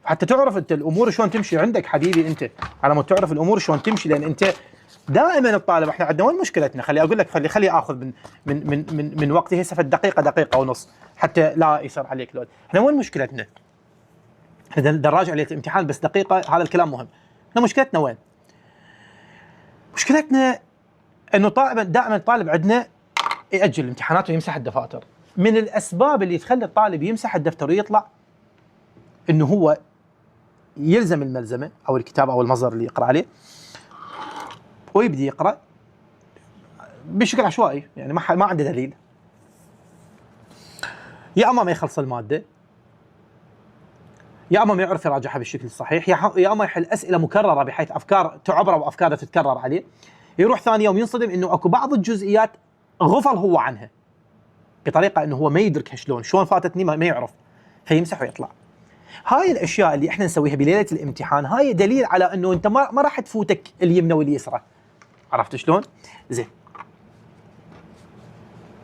حتى تعرف انت الامور شلون تمشي عندك حبيبي، انت على ما تعرف الامور شلون تمشي، لان انت دائما الطالب، احنا عندنا وين مشكلتنا؟ خلي اقول لك، خلي اخذ من وقتي هسه دقيقه ونص حتى لا يصير عليك لود. احنا وين مشكلتنا؟ احنا نراجع عليه الامتحان بس دقيقه، هذا الكلام مهم. احنا مشكلتنا وين؟ مشكلتنا انه دائما الطالب عندنا ياجل الامتحانات ويمسح الدفاتر. من الاسباب اللي تخلي الطالب يمسح الدفتر ويطلع انه هو يلزم الملزمه او الكتاب او المصدر اللي يقرا عليه ويبدي يقرا بشكل عشوائي، يعني ما عنده دليل. يا اما ما يخلص الماده، يا اما ما يعرف يراجعها بالشكل الصحيح، يا اما يحل اسئله مكرره بحيث افكار تعبر وافكار تتكرر عليه. يروح ثاني يوم ينصدم انه اكو بعض الجزئيات غفل هو عنها بطريقه انه هو ما يدركها، شلون فاتتني ما يعرف، فيمسح ويطلع. هاي الاشياء اللي احنا نسويها بليله الامتحان هاي دليل على انه انت ما راح تفوتك اليمنى واليسرى. عرفت شلون؟ زين.